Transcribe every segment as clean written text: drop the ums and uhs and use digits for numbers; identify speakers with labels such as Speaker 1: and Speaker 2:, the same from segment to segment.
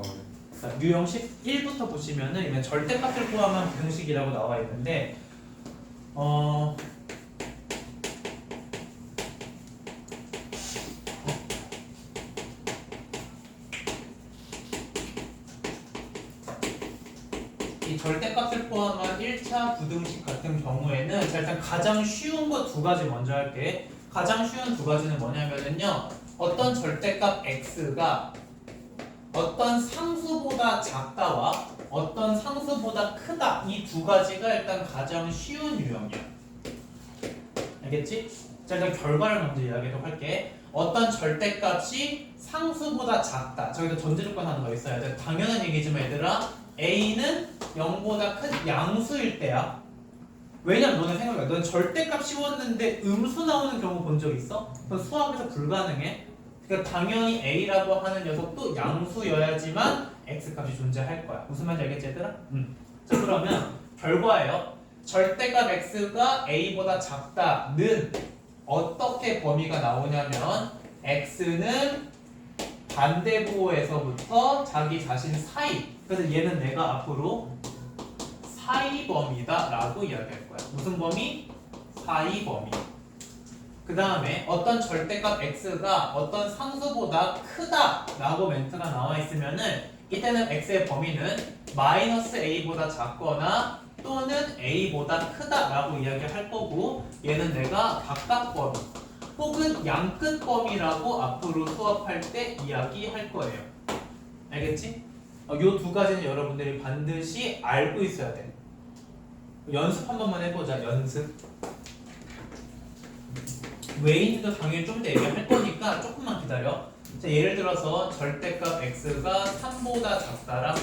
Speaker 1: 자, 유형식 1부터 보시면은 이건 절대값을 포함한 부등식이라고 나와 있는데 이 절대값을 포함한 1차 부등식 같은 경우에는 자, 일단 가장 쉬운 거 두 가지 먼저 할게. 가장 쉬운 두 가지는 뭐냐면은요, 어떤 절대값 x가 어떤 상수보다 작다와 어떤 상수보다 크다, 이 두 가지가 일단 가장 쉬운 유형이야. 알겠지? 자, 일단 결과를 먼저 이야기하도록 할게. 어떤 절대값이 상수보다 작다. 저기다 전제조건 하나 더 있어야 돼. 당연한 얘기지만 얘들아, a는 0보다 큰 양수일 때야. 왜냐면 너네 생각해. 넌 절대값 씌웠는데 음수 나오는 경우 본 적 있어? 그건 수학에서 불가능해. 그러니까 당연히 a라고 하는 녀석도 양수여야지만 x값이 존재할 거야. 무슨 말인지 알겠지 얘들아? 자, 그러면 결과예요. 절대값 x가 a보다 작다는 어떻게 범위가 나오냐면 x는 반대부호에서부터 자기 자신 사이, 그래서 얘는 내가 앞으로 사이 범위다 라고 이야기할 거야. 무슨 범위? 사이 범위. 그 다음에 어떤 절대값 x가 어떤 상수보다 크다 라고 멘트가 나와 있으면은 이때는 x의 범위는 마이너스 a보다 작거나 또는 a보다 크다 라고 이야기할 거고, 얘는 내가 각각 범위 혹은 양끝 범위라고 앞으로 수업할 때 이야기할 거예요. 알겠지? 요 두 가지는 여러분들이 반드시 알고 있어야 돼. 연습 한 번만 해보자. 연습. 외인도 당연히 좀 더 얘기할 거니까 조금만 기다려. 자, 예를 들어서 절대값 x가 3보다 작다랑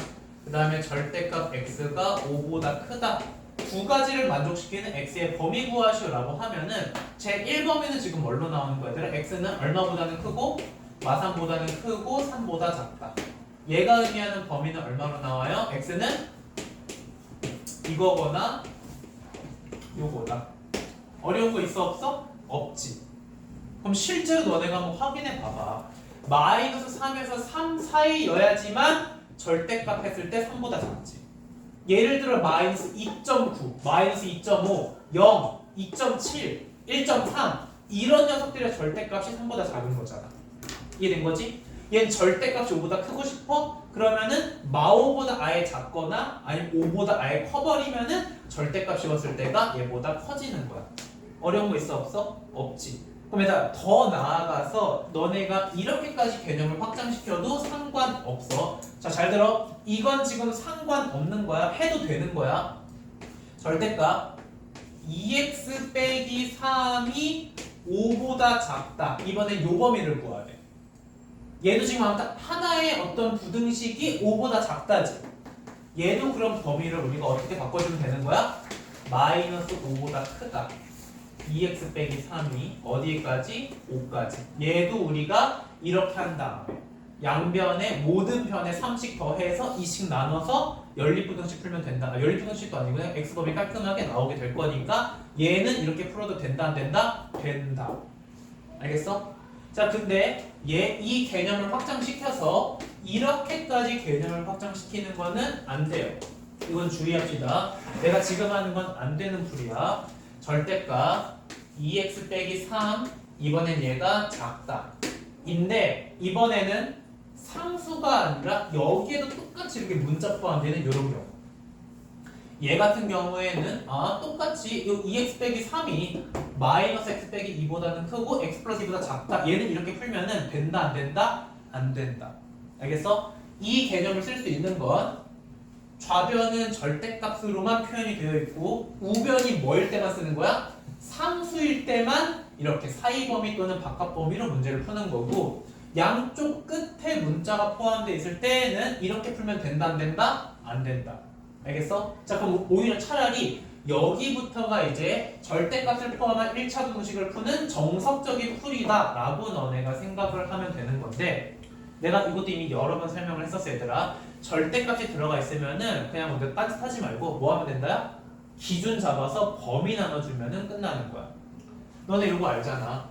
Speaker 1: 그 다음에 절대값 x가 5보다 크다, 두 가지를 만족시키는 x의 범위 구하시오라고 하면은 제 1범위는 지금 뭘로 나오는 거야? 얘들아, x는 얼마보다는 크고 마삼보다는 크고 3보다 작다. 얘가 의미하는 범위는 얼마로 나와요? x는 이거거나 요거다. 어려운 거 있어 없어? 없지. 그럼 실제로 너네가 한번 확인해 봐봐. 마이너스 3에서 3 사이여야지만 절대값 했을 때 3보다 작지. 예를 들어 마이너스 2.9, 마이너스 2.5, 0, 2.7, 1.3 이런 녀석들의 절대값이 3보다 작은 거잖아. 이해된 거지? 얘는 절대값이 5보다 크고 싶어? 그러면은 마오보다 아예 작거나 아니면 5보다 아예 커버리면은 절대값 씌웠을 때가 얘보다 커지는 거야. 어려운 거 있어 없어? 없지. 그럼 얘들아, 더 나아가서 너네가 이렇게까지 개념을 확장시켜도 상관없어. 자, 잘 들어. 이건 지금 상관없는 거야. 해도 되는 거야. 절대값 2x 빼기 3이 5보다 작다. 이번엔 요 범위를 구해야 돼. 얘도 지금 아무튼 하나의 어떤 부등식이 5보다 작다지. 얘도 그럼 범위를 우리가 어떻게 바꿔주면 되는 거야? 마이너스 5보다 크다. 2x 빼기 3이 어디까지? 5까지. 얘도 우리가 이렇게 한 다음에 양변에 모든 편에 3씩 더해서 2씩 나눠서 연립부등식 풀면 된다. 연립부등식도 아니고 그냥 x범위 깔끔하게 나오게 될 거니까 얘는 이렇게 풀어도 된다 안 된다? 된다. 알겠어? 자, 근데 이 개념을 확장시켜서 이렇게까지 개념을 확장시키는 거는 안 돼요. 이건 주의합시다. 내가 지금 하는 건 안 되는 풀이야. 절대값 2x 빼기 3, 이번엔 얘가 작다 인데, 이번에는 상수가 아니라 여기에도 똑같이 이렇게 문자 포함되는 이런 경우. 얘 같은 경우에는 똑같이 이 2x 빼기 3이 마이너스 x 빼기 2보다는 크고 x 플러스 2보다 작다. 얘는 이렇게 풀면은 된다 안 된다? 안 된다. 알겠어? 이 개념을 쓸 수 있는 건 좌변은 절대값으로만 표현이 되어 있고 우변이 뭐일 때만 쓰는 거야? 상수일 때만 이렇게 사이 범위 또는 바깥 범위로 문제를 푸는 거고, 양쪽 끝에 문자가 포함되어 있을 때는 이렇게 풀면 된다 안 된다? 안 된다. 알겠어? 자, 그럼 오히려 차라리 여기부터가 이제 절대값을 포함한 1차 부등식을 푸는 정석적인 풀이다 라고 너네가 생각을 하면 되는 건데, 내가 이것도 이미 여러 번 설명을 했었어 얘들아. 절대값이 들어가 있으면은 그냥 먼저 딴짓하지 말고 뭐 하면 된다? 기준 잡아서 범위 나눠주면은 끝나는 거야. 너네 이거 알잖아.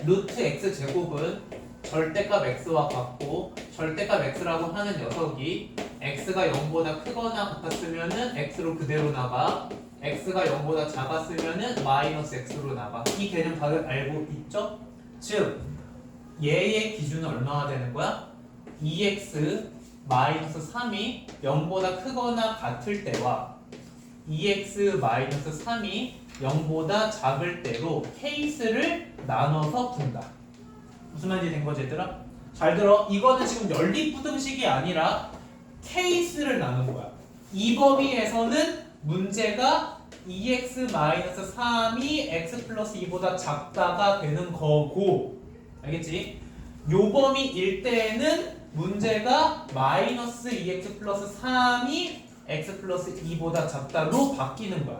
Speaker 1: 루트 x 제곱은 절대값 x와 같고 절대값 x라고 하는 녀석이 x가 0보다 크거나 같았으면은 x로 그대로 나가, x가 0보다 작았으면은 마이너스 x로 나가. 이 개념 다들 알고 있죠? 즉 얘의 기준은 얼마가 되는 거야? 2x 마이너스 3이 0보다 크거나 같을 때와 2x 마이너스 3이 0보다 작을 때로 케이스를 나눠서 푼다. 무슨 말인지 된 거지 얘들아? 잘 들어. 이거는 지금 연립부등식이 아니라 케이스를 나눈 거야. 이 범위에서는 문제가 2x-3이 x 플러스 2보다 작다가 되는 거고, 알겠지? 요 범위일 때는 문제가 마이너스 2x 플러스 3이 x 플러스 2보다 작다로 바뀌는 거야.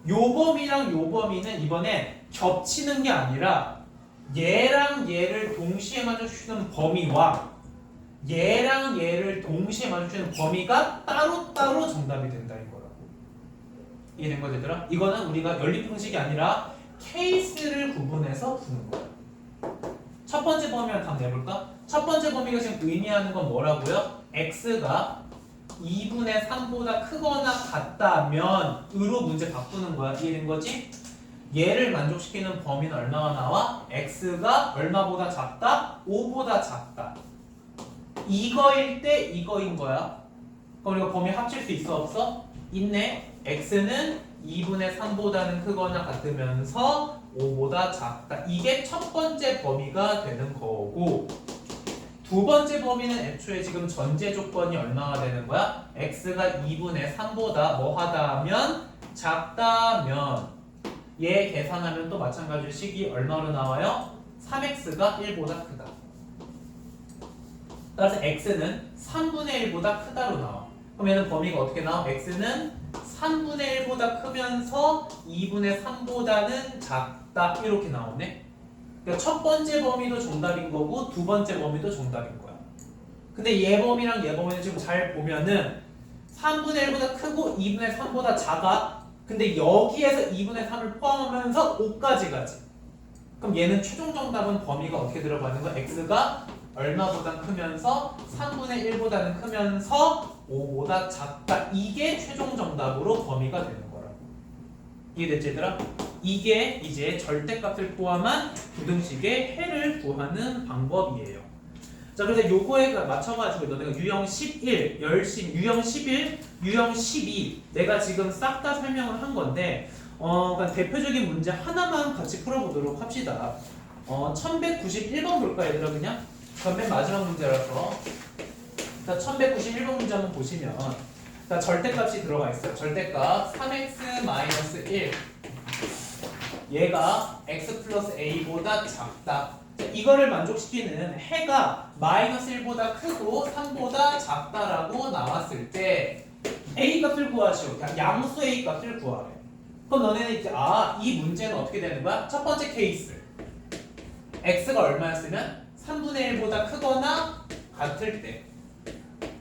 Speaker 1: 요 범위랑 요 범위는 이번에 겹치는 게 아니라 얘랑 얘를 동시에 마주치는 범위와 얘랑 얘를 동시에 마주치는 범위가 따로따로 정답이 된다는 거라고. 이해된 거지 얘들아? 이거는 우리가 연립형식이 아니라 케이스를 구분해서 푸는 거야. 첫 번째 범위를 한번 내볼까? 첫 번째 범위가 지금 의미하는 건 뭐라고요? x가 2분의 3보다 크거나 같다면 으로 문제 바꾸는 거야. 이해된 거지? 얘를 만족시키는 범위는 얼마가 나와? x가 얼마보다 작다? 5보다 작다. 이거일 때 이거인 거야. 그럼 우리가 범위 합칠 수 있어 없어? 있네. x는 2분의 3보다는 크거나 같으면서 5보다 작다. 이게 첫 번째 범위가 되는 거고, 두 번째 범위는 애초에 지금 전제 조건이 얼마가 되는 거야? x가 2분의 3보다 뭐 하다면? 작다면 얘 계산하면 또 마찬가지로 식이 얼마로 나와요? 3x가 1보다 크다. 따라서 x는 3분의 1보다 크다로 나와. 그럼 얘는 범위가 어떻게 나와? x는 3분의 1보다 크면서 2분의 3보다는 작다. 이렇게 나오네. 그러니까 첫 번째 범위도 정답인 거고 두 번째 범위도 정답인 거야. 근데 얘 범위랑 얘 범위는 지금 잘 보면은 3분의 1보다 크고 2분의 3보다 작아. 근데 여기에서 2분의 3을 포함하면서 5까지 가지. 그럼 얘는 최종 정답은 범위가 어떻게 들어가는 거야? x가 얼마보다 크면서 3분의 1보다는 크면서 5보다 작다. 이게 최종 정답으로 범위가 되는 거라고. 이해됐지 얘들아? 이게 이제 절대값을 포함한 부등식의 해를 구하는 방법이에요. 자, 그래서 요거에 맞춰가지고 너네가 유형 11, 열심히 유형 11, 유형 12 내가 지금 싹 다 설명을 한 건데 그러니까 대표적인 문제 하나만 같이 풀어보도록 합시다. 1191번 볼까 얘들아 그냥? 맨 마지막 문제라서. 자, 1191번 문제 한번 보시면 자, 절대값이 들어가 있어요. 절대값 3x-1 얘가 x 플러스 a보다 작다. 자, 이거를 만족시키는 해가 마이너스 1보다 크고 3보다 작다라고 나왔을 때 a 값을 구하시오. 양수 a 값을 구하래. 그럼 너네는 이제 이 문제는 어떻게 되는 거야? 첫 번째 케이스 x가 얼마였으면 3분의 1보다 크거나 같을 때.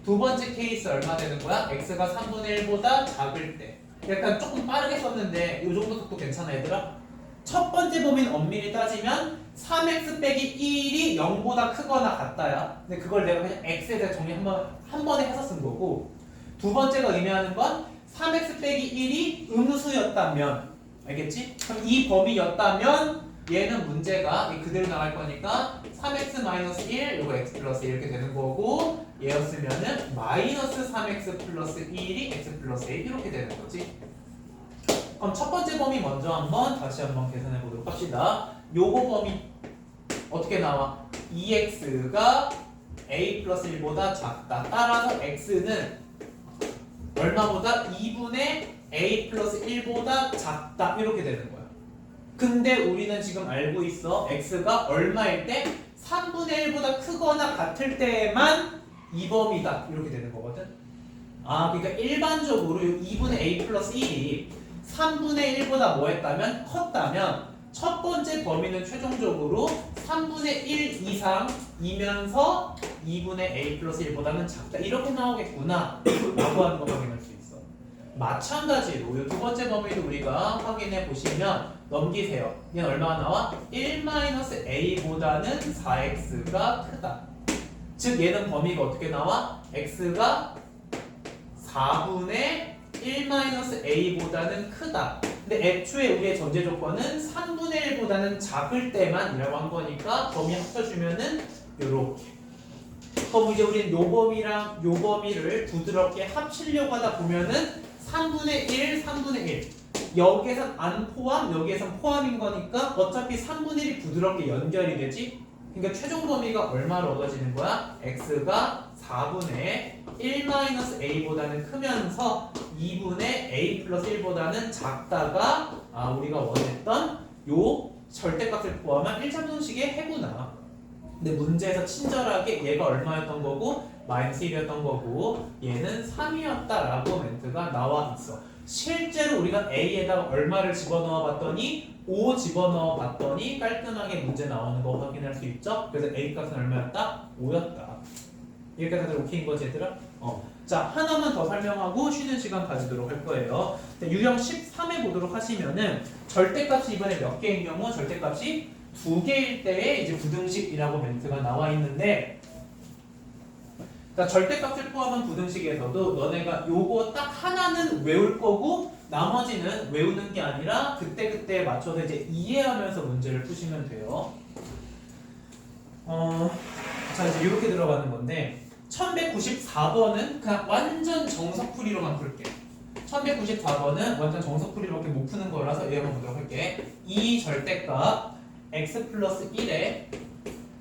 Speaker 1: 두 번째 케이스 얼마 되는 거야? x가 3분의 1보다 작을 때. 약간 조금 빠르게 썼는데 이 정도 속도 괜찮아 얘들아? 첫 번째 범위는 엄밀히 따지면 3x 빼기 1이 0보다 크거나 같다야. 근데 그걸 내가 그냥 x에 대해 정리 한 번에 해서 쓴 거고, 두 번째가 의미하는 건 3x 빼기 1이 음수였다면, 알겠지? 그럼 이 범위였다면 얘는 문제가 그대로 나갈 거니까 3x-1 요거 x 플러스 1 이렇게 되는 거고, 얘였으면은 마이너스 3x 플러스 1이 x 플러스 1 이렇게 되는 거지. 그럼 첫 번째 범위 먼저 다시 한번 계산해 보도록 합시다. 요거 범위 어떻게 나와? 2x가 a 플러스 1보다 작다. 따라서 x는 얼마보다 2분의 a 플러스 1보다 작다. 이렇게 되는 거야. 근데 우리는 지금 알고 있어. x가 얼마일 때? 3분의 1보다 크거나 같을 때만 이 범위다. 이렇게 되는 거거든. 그러니까 일반적으로 2분의 a 플러스 1이 3분의 1보다 뭐 했다면? 컸다면 첫 번째 범위는 최종적으로 3분의 1 이상이면서 2분의 a 플러스 1보다는 작다. 이렇게 나오겠구나 라고 하는 거 확인할 수 있어. 마찬가지로 이 두 번째 범위도 우리가 확인해 보시면 넘기세요. 얘는 얼마가 나와? 1-a보다는 4x가 크다. 즉 얘는 범위가 어떻게 나와? x가 4분의 1-a보다는 크다. 근데 애초에 우리의 전제 조건은 3분의 1보다는 작을 때만이라고 한 거니까 범위 합쳐주면은 요렇게. 그럼 이제 우리는 요 범위랑 요 범위를 부드럽게 합치려고 하다 보면은 3분의 1, 3분의 1. 여기에선 안 포함, 여기에선 포함인 거니까 어차피 3분의 1이 부드럽게 연결이 되지. 그러니까 최종 범위가 얼마로 얻어지는 거야? x가 4분의 1-a보다는 크면서 2분의 a 플러스 1보다는 작다가 우리가 원했던 요 절대값을 포함한 1차분식의 해구나. 근데 문제에서 친절하게 얘가 얼마였던 거고 마이너스 1이었던 거고 얘는 3이었다라고 멘트가 나와 있어. 실제로 우리가 a에다가 얼마를 집어넣어 봤더니 5 집어넣어 봤더니 깔끔하게 문제 나오는 거 확인할 수 있죠. 그래서 a 값은 얼마였다? 5였다. 여기까지 다들 오케이인 거지 얘들아? 자, 하나만 더 설명하고 쉬는 시간 가지도록 할 거예요. 유형 13에 보도록 하시면은 절대값이 이번에 몇 개인 경우 절대값이 2개일 때에 이제 부등식이라고 멘트가 나와 있는데, 그러니까 절대값을 포함한 부등식에서도 너네가 요거 딱 하나는 외울 거고 나머지는 외우는 게 아니라 그때그때 맞춰서 이제 이해하면서 문제를 푸시면 돼요. 자, 이제 이렇게 들어가는 건데 1194번은 그냥 완전 정석풀이로만 풀게. 1194번은 완전 정석풀이로밖에 못 푸는 거라서 얘 한번 보도록 할게. 이 절대값 x 플러스 1에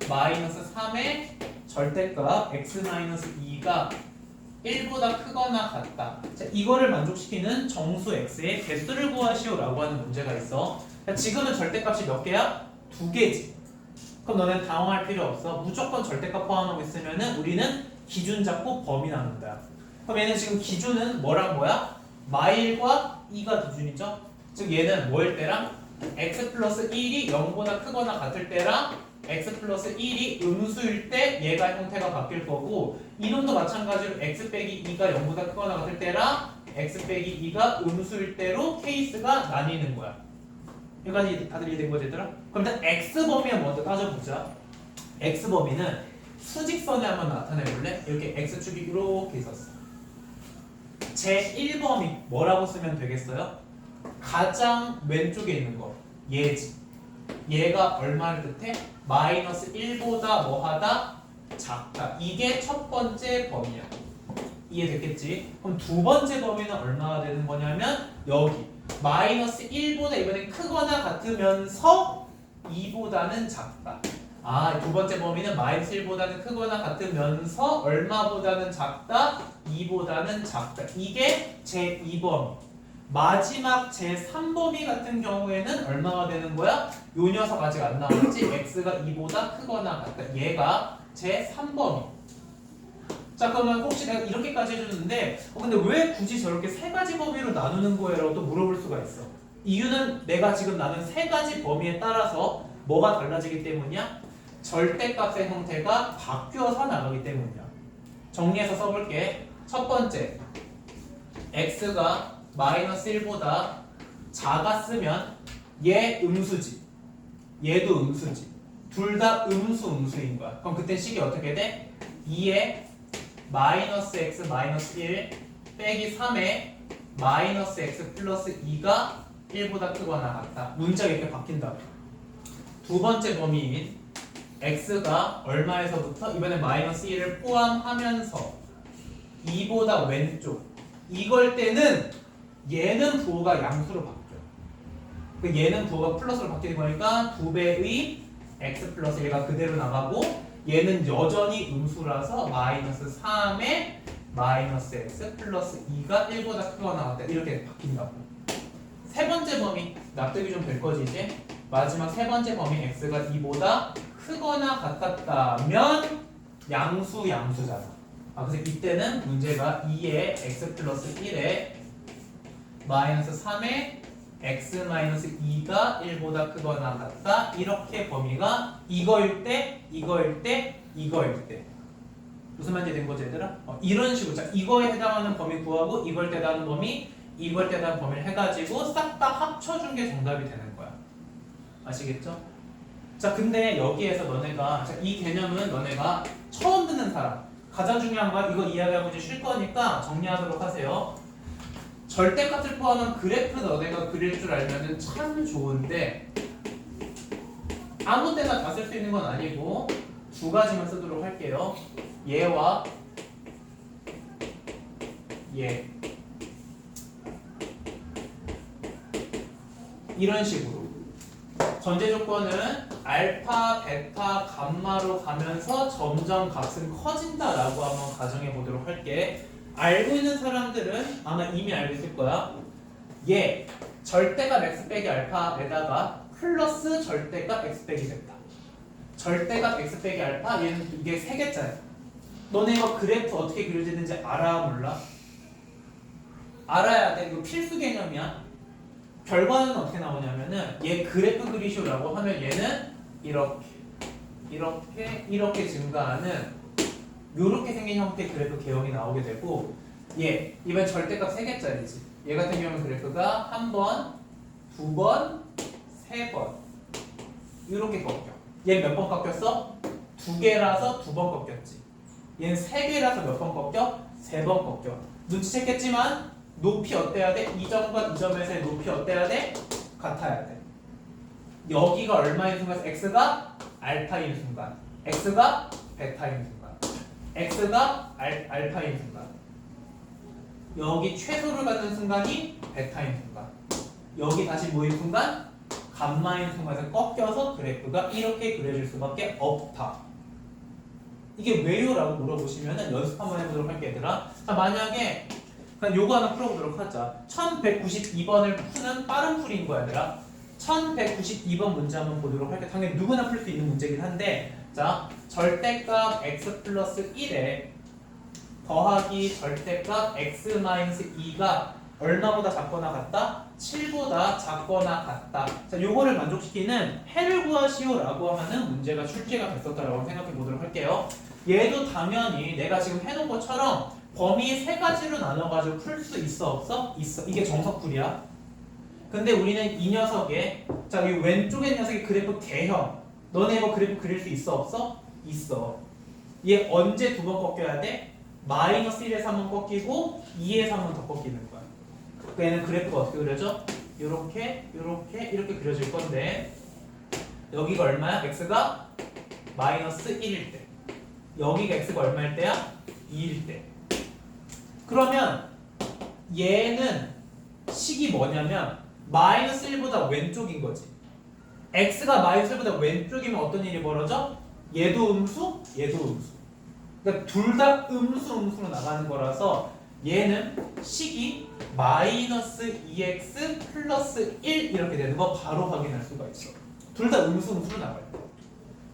Speaker 1: 마이너스 3의 절대값 x 마이너스 2가 1보다 크거나 같다. 자, 이거를 만족시키는 정수 x의 개수를 구하시오라고 하는 문제가 있어. 자, 지금은 절대값이 몇 개야? 2개지. 그럼 너는 당황할 필요 없어. 무조건 절대값 포함하고 있으면은 우리는 기준 잡고 범위 나눈다. 그럼 얘는 지금 기준은 뭐랑 뭐야? 마일과 2가 기준이죠. 즉 얘는 뭐일 때랑 x 플러스 1이 0보다 크거나 같을 때랑 x 플러스 1이 음수일 때 얘가 형태가 바뀔 거고, 이놈도 마찬가지로 x 빼기 2가 0보다 크거나 같을 때랑 x 빼기 2가 음수일 때로 케이스가 나뉘는 거야. 여기까지 다들 이해된 거지 얘들아? 그럼 일단 x범위를 먼저 따져보자. x범위는 수직선에 한번 나타내볼래? 이렇게 x축이 이렇게 있었어. 제1범위 뭐라고 쓰면 되겠어요? 가장 왼쪽에 있는 거 얘지. 얘가 얼마를 뜻해? 마이너스 1보다 뭐하다? 작다. 이게 첫 번째 범위야. 이해됐겠지? 그럼 두 번째 범위는 얼마가 되는 거냐면 여기 마이너스 1보다 이번엔 크거나 같으면서 2보다는 작다. 두 번째 범위는 마이너스 1보다는 크거나 같으면서 얼마보다는 작다? 2보다는 작다. 이게 제2범위. 마지막 제3범위 같은 경우에는 얼마가 되는 거야? 요 녀석 아직 안 나왔지? x가 2보다 크거나 같다. 얘가 제3범위. 자, 그러면 혹시 내가 이렇게까지 해줬는데 근데 왜 굳이 저렇게 세 가지 범위로 나누는 거예요? 라고 또 물어볼 수가 있어. 이유는 내가 지금 나눈 세 가지 범위에 따라서 뭐가 달라지기 때문이야? 절대값의 형태가 바뀌어서 나가기 때문이야. 정리해서 써볼게. 첫 번째, x가 마이너스 1보다 작았으면 얘 음수지, 얘도 음수지. 둘 다 음수인 거야. 그럼 그때 식이 어떻게 돼? 2에 마이너스 x 마이너스 1 빼기 3에 마이너스 x 플러스 2가 1보다 크거나 같다. 문자가 이렇게 바뀐다. 두 번째 범위인 x가 얼마에서부터 이번에 마이너스 1을 포함하면서 2보다 왼쪽, 이걸 때는 얘는 부호가 양수로 바뀌어. 얘는 부호가 플러스로 바뀌는 거니까 2배의 x 플러스 1가 그대로 나가고, 얘는 여전히 음수라서 마이너스 3에 마이너스 x 플러스 2가 1보다 크거나 같다. 이렇게 바뀐다고. 세 번째 범위 납득이 좀 될 거지 이제. 마지막 세 번째 범위 x가 2보다 크거나 같았다면 양수잖아. 그래서 이때는 문제가 2에 x 플러스 1에 마이너스 3에 x 마이너스 2가 1보다 크거나 같다. 이렇게 범위가 이거일 때 무슨 말인지 된 거지 얘들아? 이런 식으로. 자, 이거에 해당하는 범위 구하고 이걸 때 해당하는 범위, 이걸 때 해당하는 범위를 해가지고 싹 다 합쳐준 게 정답이 되는 거야. 아시겠죠? 자, 근데 여기에서 너네가 이 개념은 너네가 처음 듣는 사람 가장 중요한 건 이거 이야기하고 이제 쉴 거니까 정리하도록 하세요. 절대값을 포함한 그래프 너네가 그릴 줄 알면은 참 좋은데 아무 때나 다 쓸 수 있는 건 아니고 두 가지만 쓰도록 할게요. 얘와 얘. 이런 식으로 전제 조건은 알파, 베타, 감마로 가면서 점점 값은 커진다라고 한번 가정해 보도록 할게. 알고 있는 사람들은 아마 이미 알고 있을 거야. 얘 절대값 x 빼기 알파에다가 플러스 절대값 x 빼기 베타. 절대값 x 빼기 알파 얘는 이게 세 개짜리. 너네 이거 그래프 어떻게 그려지는지 알아 몰라? 알아야 돼. 이거 필수 개념이야. 결과는 어떻게 나오냐면은 얘 그래프 그리쇼라고 하면 얘는 이렇게 증가하는 요렇게 생긴 형태의 그래프 개형이 나오게 되고 얘 이번 절대값 3개짜리지. 얘 같은 경우는 그래프가 한 번, 두 번, 세 번 이렇게 꺾여. 얘는 몇 번 꺾였어? 2개라서 2번 꺾였지. 얘는 3개라서 몇 번 꺾여? 3번 꺾여. 눈치챘겠지만 높이 어때야 돼? 이 점과 이 점에서의 높이 어때야 돼? 같아야 돼. 여기가 얼마인 순간? x가 알파인 순간, x가 베타인 순간, x가 알파인 순간, 여기 최소를 갖는 순간이 베타인 순간, 여기 다시 뭐인 순간? 감마인 순간에서 꺾여서 그래프가 이렇게 그려질 수밖에 없다. 이게 왜요? 라고 물어보시면 연습 한번 해보도록 할게 얘들아. 자, 만약에 요거 하나 풀어보도록 하자. 1192번을 푸는 빠른 풀이인 거야 얘들아. 1192번 문제 한번 보도록 할게. 당연히 누구나 풀 수 있는 문제긴 한데, 자, 절대값 x 플러스 1에 더하기 절대값 x 마이너스 2가 얼마보다 작거나 같다? 7보다 작거나 같다. 자, 요거를 만족시키는 해를 구하시오라고 하는 문제가 출제가 됐었다라고 생각해 보도록 할게요. 얘도 당연히 내가 지금 해놓은 것처럼 범위 세 가지로 나눠가지고 풀 수 있어 없어? 있어. 이게 정석풀이야. 근데 우리는 이 녀석의 자, 이 왼쪽의 녀석의 그래프 개형. 너네 이거 그래프 그릴 수 있어 없어? 있어. 얘 언제 2번 꺾여야 돼? 마이너스 1에서 한 번 꺾이고 2에서 한 번 더 꺾이는 거야. 그러니까 얘는 그래프가 어떻게 그려져? 이렇게 그려질 건데 여기가 얼마야? x가 마이너스 1일 때, 여기가 x가 얼마일 때야? 2일 때. 그러면 얘는 식이 뭐냐면 마이너스 1보다 왼쪽인 거지. x가 마이너스 1보다 왼쪽이면 어떤 일이 벌어져? 얘도 음수, 얘도 음수. 그러니까 둘 다 음수로 나가는 거라서 얘는 식이 마이너스 2x 플러스 1 이렇게 되는 거 바로 확인할 수가 있어. 둘 다 음수로 나가요.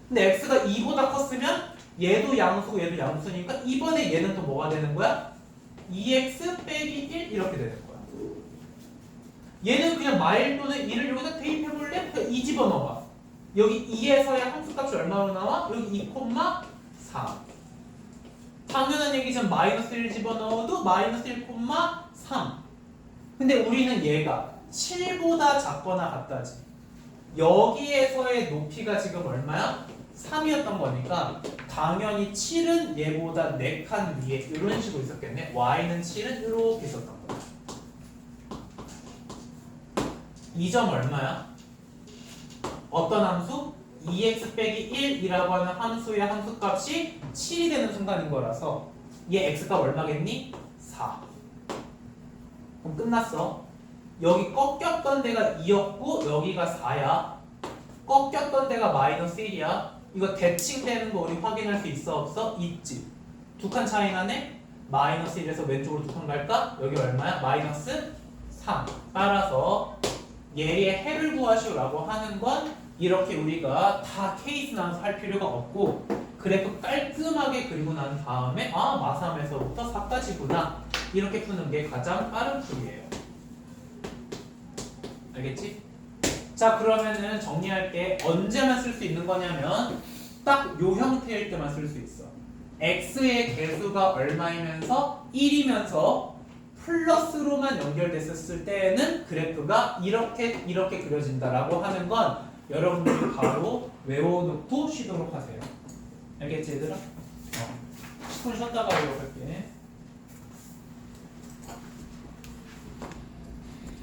Speaker 1: 근데 x가 2보다 컸으면 얘도 양수고 얘도 양수니까 이번에 얘는 또 뭐가 되는 거야? 2x 빼기 1 이렇게 되는 거야. 얘는 그냥 마일 또는 1을 여기다 대입해볼래? 그냥 2 집어넣어봐. 여기 2에서의 함수값이 얼마로 나와? 여기 2,4. 당연한 얘기지만 마이너스 1 집어넣어도 마이너스 1,3. 근데 우리는 얘가 7보다 작거나 같다지. 여기에서의 높이가 지금 얼마야? 3이었던 거니까 당연히 7은 얘보다 4칸 위에 이런 식으로 있었겠네. y는 7은 이렇게 있었던 거야. 이 점 얼마야? 어떤 함수? 2x 빼기 1이라고 하는 함수의 함수값이 7이 되는 순간인 거라서 얘 x가 얼마겠니? 4. 그럼 끝났어. 여기 꺾였던 데가 2였고 여기가 4야. 꺾였던 데가 마이너스 1이야. 이거 대칭되는 거 우리 확인할 수 있어 없어? 있지. 2칸 차이 나네? 마이너스 1에서 왼쪽으로 2칸 갈까? 여기 얼마야? 마이너스 3. 따라서 얘의 해를 구하시오라고 하는 건 이렇게 우리가 다 케이스 나눠서 할 필요가 없고 그래프 깔끔하게 그리고 난 다음에 아 마삼에서부터 4까지구나 이렇게 푸는 게 가장 빠른 풀이에요. 알겠지? 자, 그러면은 정리할게. 언제만 쓸 수 있는 거냐면 딱 요 형태일 때만 쓸 수 있어. x의 개수가 얼마이면서 1이면서 플러스로만 연결됐었을 때에는 그래프가 이렇게 그려진다라고 하는 건 여러분들이 바로 외워놓고 쉬도록 하세요. 알겠지 얘들아? 10분 쉬었다가 외워볼게.